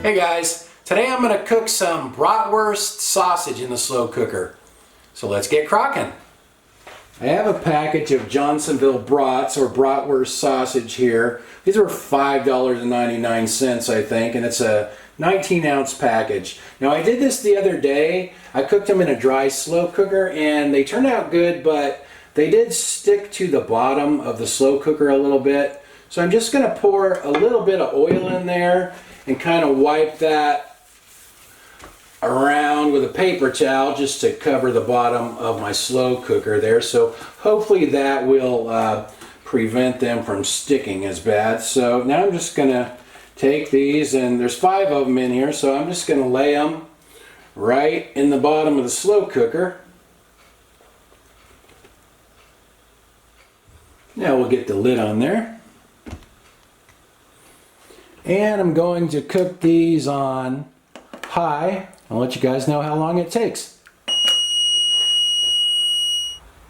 Hey guys, today I'm going to cook some bratwurst sausage in the slow cooker. So let's get crocking. I have a package of Johnsonville brats or bratwurst sausage here. These are $5.99 I think, and it's a 19-ounce package. Now I did this the other day. I cooked them in a dry slow cooker and they turned out good, but they did stick to the bottom of the slow cooker a little bit. So I'm just going to pour a little bit of oil in there and kind of wipe that around with a paper towel just to cover the bottom of my slow cooker there. So hopefully that will prevent them from sticking as bad. So now I'm just going to take these, and there's 5 of them in here, so I'm just going to lay them right in the bottom of the slow cooker. Now we'll get the lid on there. And I'm going to cook these on high. I'll let you guys know how long it takes.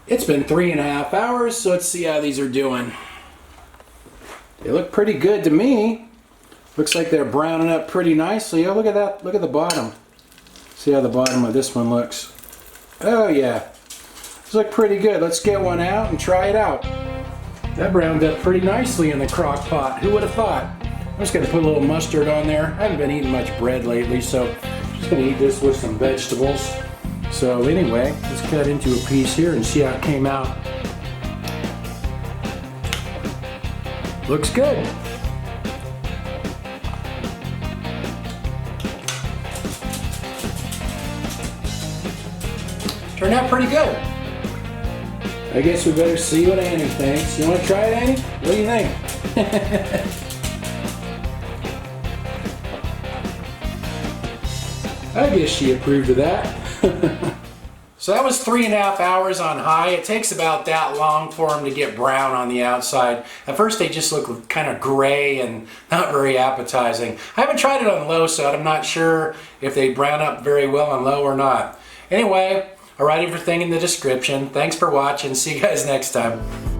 It's been 3.5 hours, so let's see how these are doing. They look pretty good to me. Looks like they're browning up pretty nicely. Oh, look at that. Look at the bottom. See how the bottom of this one looks. Oh yeah. These look pretty good. Let's get one out and try it out. That browned up pretty nicely in the crock pot. Who would have thought? I'm just going to put a little mustard on there. I haven't been eating much bread lately, so I'm just going to eat this with some vegetables. So anyway, let's cut into a piece here and see how it came out. Looks good. Turned out pretty good. I guess we better see what Annie thinks. You want to try it, Annie? What do you think? I guess she approved of that. So that was 3.5 hours on high. It takes about that long for them to get brown on the outside. At first they just look kind of gray and not very appetizing. I haven't tried it on low, so I'm not sure if they brown up very well on low or not. Anyway, I'll write everything in the description. Thanks for watching. See you guys next time.